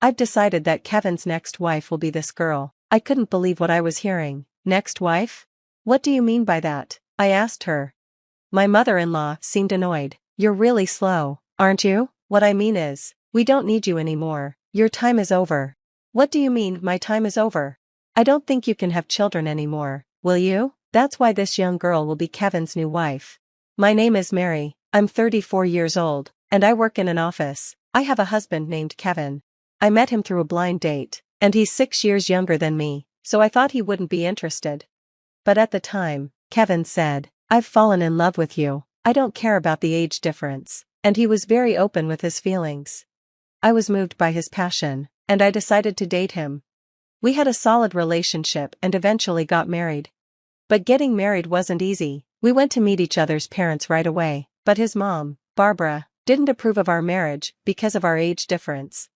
I've decided that Kevin's next wife will be this girl. I couldn't believe what I was hearing. Next wife? What do you mean by that? I asked her. My mother-in-law seemed annoyed. You're really slow, aren't you? What I mean is, we don't need you anymore. Your time is over. What do you mean my time is over? I don't think you can have children anymore, will you? That's why this young girl will be Kevin's new wife. My name is Mary, I'm 34 years old, and I work in an office. I have a husband named Kevin. I met him through a blind date, and he's 6 years younger than me, so I thought he wouldn't be interested. But at the time, Kevin said, I've fallen in love with you. I don't care about the age difference, and he was very open with his feelings. I was moved by his passion, and I decided to date him. We had a solid relationship and eventually got married. But getting married wasn't easy. We went to meet each other's parents right away, but his mom, Barbara, didn't approve of our marriage because of our age difference.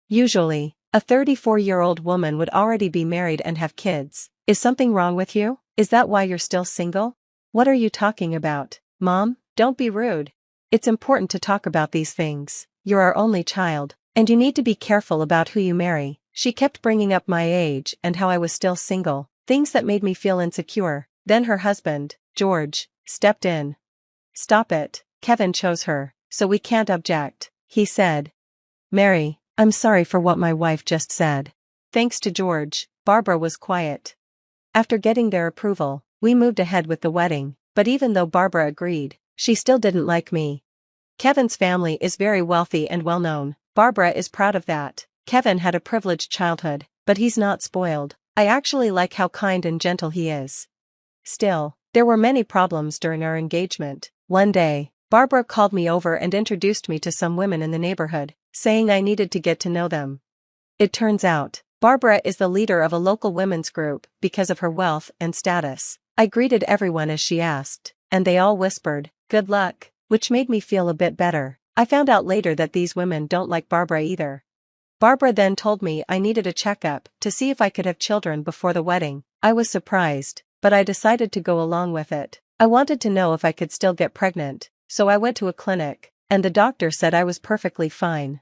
Usually, a 34-year-old woman would already be married and have kids. Is something wrong with you? Is that why you're still single? What are you talking about, Mom? Don't be rude. It's important to talk about these things. You're our only child, and you need to be careful about who you marry. She kept bringing up my age and how I was still single, things that made me feel insecure. Then her husband, George, stepped in. Stop it, Kevin chose her, so we can't object, he said. Mary, I'm sorry for what my wife just said. Thanks to George, Barbara was quiet. After getting their approval, we moved ahead with the wedding, but even though Barbara agreed, she still didn't like me. Kevin's family is very wealthy and well-known. Barbara is proud of that. Kevin had a privileged childhood, but he's not spoiled. I actually like how kind and gentle he is. Still, there were many problems during our engagement. One day, Barbara called me over and introduced me to some women in the neighborhood, saying I needed to get to know them. It turns out, Barbara is the leader of a local women's group because of her wealth and status. I greeted everyone as she asked, and they all whispered, "Good luck," which made me feel a bit better. I found out later that these women don't like Barbara either. Barbara then told me I needed a checkup to see if I could have children before the wedding. I was surprised, but I decided to go along with it. I wanted to know if I could still get pregnant, so I went to a clinic, and the doctor said I was perfectly fine.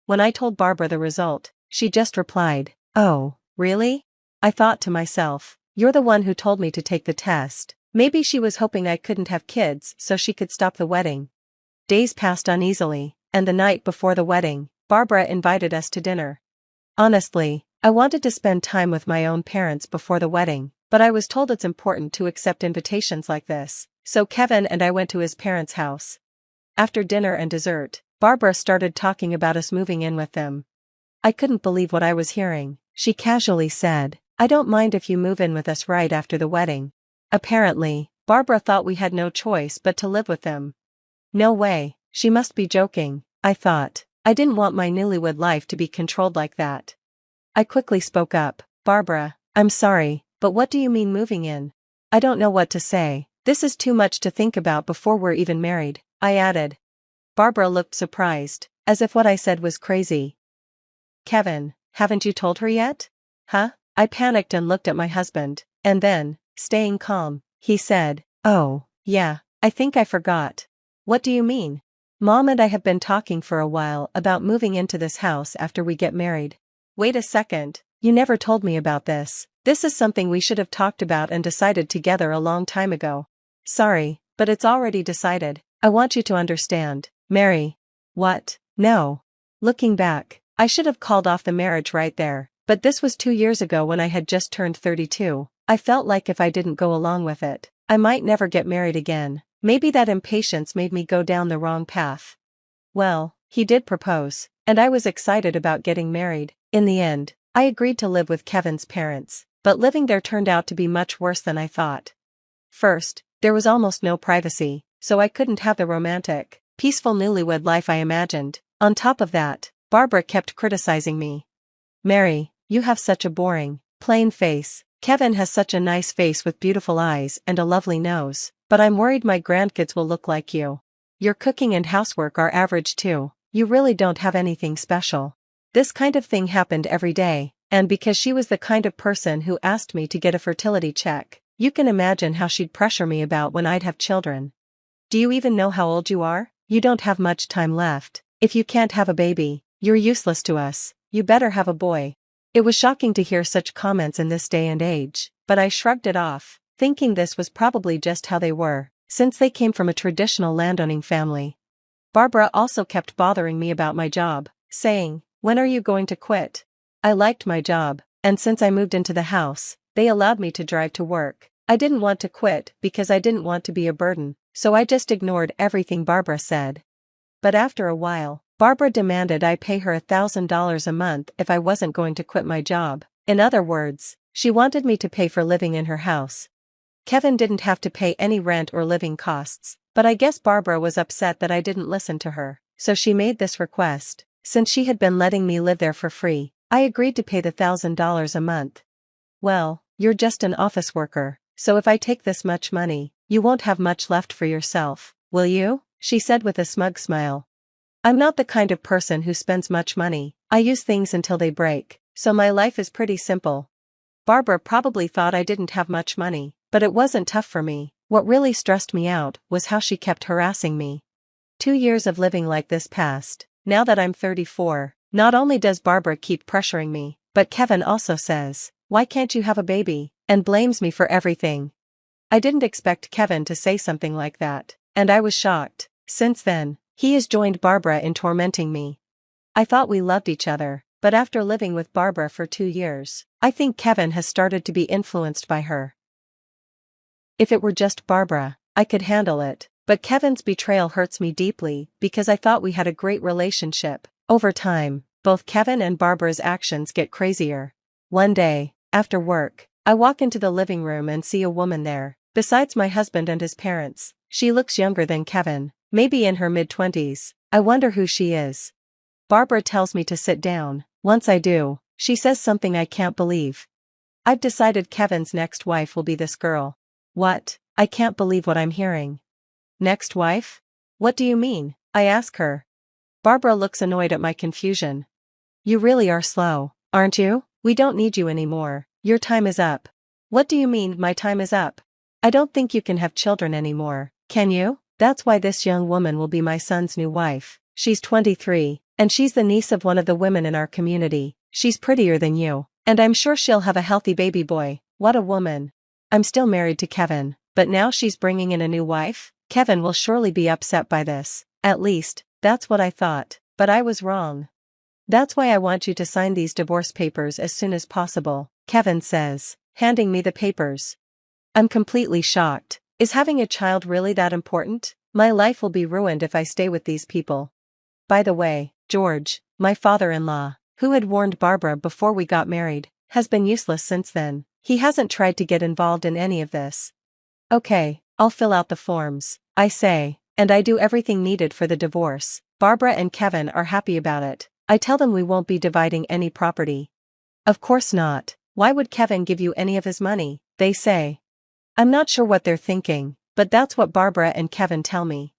When I told Barbara the result, she just replied, "Oh, really?" I thought to myself, you're the one who told me to take the test. Maybe she was hoping I couldn't have kids so she could stop the wedding. Days passed uneasily, and the night before the wedding, Barbara invited us to dinner. Honestly, I wanted to spend time with my own parents before the wedding, but I was told it's important to accept invitations like this, so Kevin and I went to his parents' house. After dinner and dessert, Barbara started talking about us moving in with them. I couldn't believe what I was hearing. She casually said, "I don't mind if you move in with us right after the wedding." Apparently, Barbara thought we had no choice but to live with them. No way, she must be joking, I thought. I didn't want my newlywed life to be controlled like that. I quickly spoke up, "Barbara, I'm sorry, but what do you mean moving in? I don't know what to say. This is too much to think about before we're even married," I added. Barbara looked surprised, as if what I said was crazy. "Kevin, haven't you told her yet?" "Huh?" I panicked and looked at my husband, and then, staying calm, he said, "Oh, yeah, I think I forgot." "What do you mean?" "Mom and I have been talking for a while about moving into this house after we get married." "Wait a second, you never told me about this. This is something we should have talked about and decided together a long time ago." "Sorry, but it's already decided. I want you to understand, Mary." "What? No." Looking back, I should have called off the marriage right there, but this was 2 years ago when I had just turned 32. I felt like if I didn't go along with it, I might never get married again. Maybe that impatience made me go down the wrong path. Well, he did propose, and I was excited about getting married. In the end, I agreed to live with Kevin's parents, but living there turned out to be much worse than I thought. First, there was almost no privacy, so I couldn't have the romantic, peaceful newlywed life I imagined. On top of that, Barbara kept criticizing me. "Mary, you have such a boring, plain face. Kevin has such a nice face with beautiful eyes and a lovely nose, but I'm worried my grandkids will look like you. Your cooking and housework are average too. You really don't have anything special." This kind of thing happened every day, and because she was the kind of person who asked me to get a fertility check, you can imagine how she'd pressure me about when I'd have children. "Do you even know how old you are? You don't have much time left. If you can't have a baby, you're useless to us. You better have a boy. It was shocking to hear such comments in this day and age, but I shrugged it off, thinking this was probably just how they were, since they came from a traditional landowning family. Barbara also kept bothering me about my job, saying, "When are you going to quit?" I liked my job, and since I moved into the house, they allowed me to drive to work. I didn't want to quit because I didn't want to be a burden, so I just ignored everything Barbara said. But after a while, Barbara demanded I pay her $1,000 a month if I wasn't going to quit my job. In other words, she wanted me to pay for living in her house. Kevin didn't have to pay any rent or living costs, but I guess Barbara was upset that I didn't listen to her, so she made this request. Since she had been letting me live there for free, I agreed to pay the $1,000 a month. "Well, you're just an office worker, so if I take this much money, you won't have much left for yourself, will you?" she said with a smug smile. "I'm not the kind of person who spends much money. I use things until they break, so my life is pretty simple." Barbara probably thought I didn't have much money, but it wasn't tough for me. What really stressed me out was how she kept harassing me. 2 years of living like this passed. Now that I'm 34, not only does Barbara keep pressuring me, but Kevin also says, "Why can't you have a baby?" and blames me for everything. I didn't expect Kevin to say something like that, and I was shocked. Since then, he has joined Barbara in tormenting me. I thought we loved each other, but after living with Barbara for 2 years, I think Kevin has started to be influenced by her. If it were just Barbara, I could handle it, but Kevin's betrayal hurts me deeply because I thought we had a great relationship. Over time, both Kevin and Barbara's actions get crazier. One day, after work, I walk into the living room and see a woman there. Besides my husband and his parents, she looks younger than Kevin, maybe in her mid-20s. I wonder who she is. Barbara tells me to sit down. Once I do, she says something I can't believe. "I've decided Kevin's next wife will be this girl." What? I can't believe what I'm hearing. Next wife? What do you mean? I ask her. Barbara looks annoyed at my confusion. "You really are slow, aren't you? We don't need you anymore. Your time is up." "What do you mean my time is up? I don't think you can have children anymore, can you?" "That's why this young woman will be my son's new wife. She's 23, and she's the niece of one of the women in our community. She's prettier than you, and I'm sure she'll have a healthy baby boy." What a woman. I'm still married to Kevin, but now she's bringing in a new wife? Kevin will surely be upset by this. At least, that's what I thought, but I was wrong. "That's why I want you to sign these divorce papers as soon as possible," Kevin says, handing me the papers. I'm completely shocked. Is having a child really that important? My life will be ruined if I stay with these people. By the way, George, my father-in-law, who had warned Barbara before we got married, has been useless since then. He hasn't tried to get involved in any of this. "Okay, I'll fill out the forms," I say, and I do everything needed for the divorce. Barbara and Kevin are happy about it. I tell them we won't be dividing any property. "Of course not. Why would Kevin give you any of his money?" they say. I'm not sure what they're thinking, but that's what Barbara and Kevin tell me.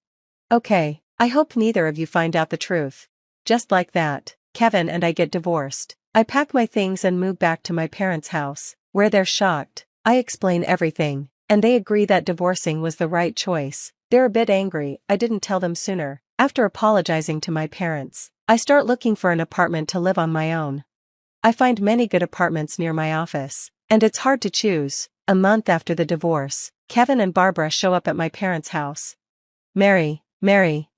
Okay, I hope neither of you find out the truth. Just like that, Kevin and I get divorced. I pack my things and move back to my parents' house, where they're shocked. I explain everything, and they agree that divorcing was the right choice. They're a bit angry I didn't tell them sooner. After apologizing to my parents, I start looking for an apartment to live on my own. I find many good apartments near my office, and it's hard to choose. A month after the divorce, Kevin and Barbara show up at my parents' house. Mary,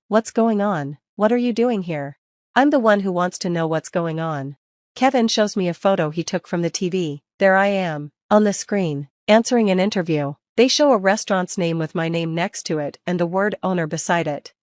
what's going on? What are you doing here?" I'm the one who wants to know what's going on. Kevin shows me a photo he took from the TV. There I am, on the screen, answering an interview. They show a restaurant's name with my name next to it and the word owner beside it.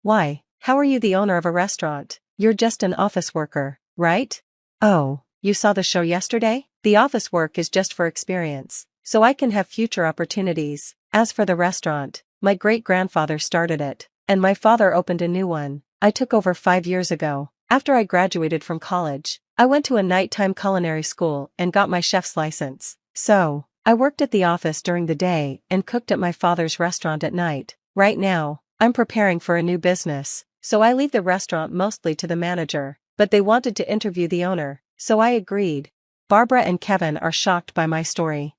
"Why, how are you the owner of a restaurant? You're just an office worker, right?" "Oh, you saw the show yesterday? The office work is just for experience, so I can have future opportunities. As for the restaurant, my great-grandfather started it, and my father opened a new one. I took over 5 years ago. After I graduated from college, I went to a nighttime culinary school and got my chef's license. So, I worked at the office during the day and cooked at my father's restaurant at night. Right now, I'm preparing for a new business, so I leave the restaurant mostly to the manager, but they wanted to interview the owner, so I agreed." Barbara and Kevin are shocked by my story.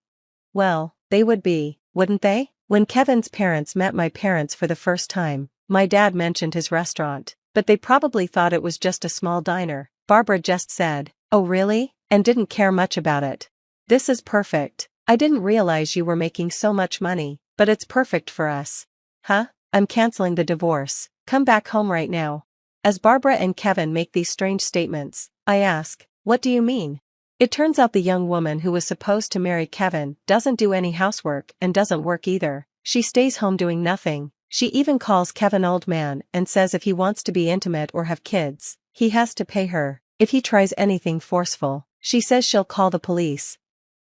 Well, they would be, wouldn't they? When Kevin's parents met my parents for the first time, my dad mentioned his restaurant, but they probably thought it was just a small diner. Barbara just said, "Oh really?" and didn't care much about it. "This is perfect. I didn't realize you were making so much money, but it's perfect for us." "Huh? I'm canceling the divorce. Come back home right now." As Barbara and Kevin make these strange statements, I ask, "What do you mean?" It turns out the young woman who was supposed to marry Kevin doesn't do any housework and doesn't work either. She stays home doing nothing. She even calls Kevin old man and says if he wants to be intimate or have kids, he has to pay her. If he tries anything forceful, she says she'll call the police.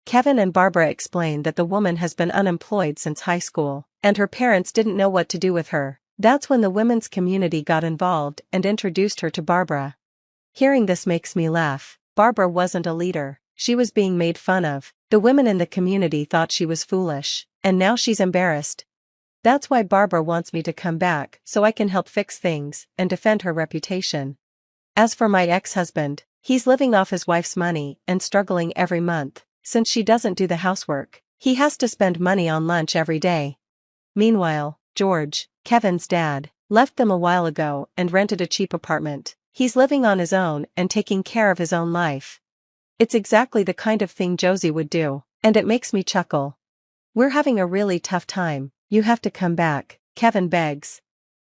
Kevin and Barbara explain that the woman has been unemployed since high school, and her parents didn't know what to do with her. That's when the women's community got involved and introduced her to Barbara. Hearing this makes me laugh. Barbara wasn't a leader, she was being made fun of. The women in the community thought she was foolish, and now she's embarrassed. That's why Barbara wants me to come back so I can help fix things and defend her reputation. As for my ex-husband, he's living off his wife's money and struggling every month. Since she doesn't do the housework, he has to spend money on lunch every day. Meanwhile, George, Kevin's dad, left them a while ago and rented a cheap apartment. He's living on his own and taking care of his own life. It's exactly the kind of thing Josie would do, and it makes me chuckle. "We're having a really tough time, you have to come back," Kevin begs.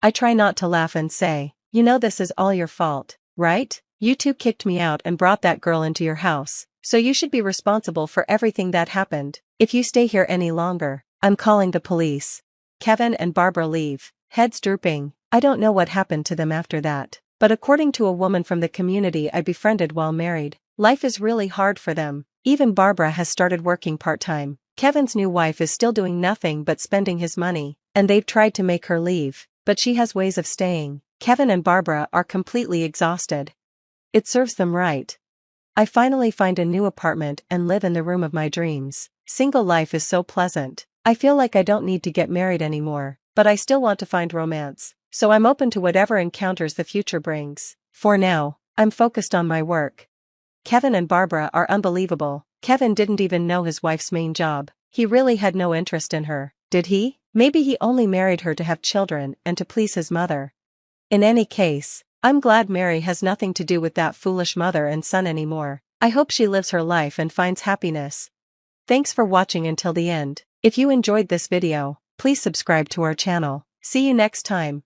I try not to laugh and say, "You know this is all your fault, right? You two kicked me out and brought that girl into your house, so you should be responsible for everything that happened. If you stay here any longer, I'm calling the police." Kevin and Barbara leave, heads drooping. I don't know what happened to them after that, but according to a woman from the community I befriended while married, life is really hard for them. Even Barbara has started working part-time. Kevin's new wife is still doing nothing but spending his money, and they've tried to make her leave, but she has ways of staying. Kevin and Barbara are completely exhausted. It serves them right. I finally find a new apartment and live in the room of my dreams. Single life is so pleasant. I feel like I don't need to get married anymore, but I still want to find romance, so I'm open to whatever encounters the future brings. For now, I'm focused on my work. Kevin and Barbara are unbelievable. Kevin didn't even know his wife's main job. He really had no interest in her, did he? Maybe he only married her to have children and to please his mother. In any case, I'm glad Mary has nothing to do with that foolish mother and son anymore. I hope she lives her life and finds happiness. Thanks for watching until the end. If you enjoyed this video, please subscribe to our channel. See you next time.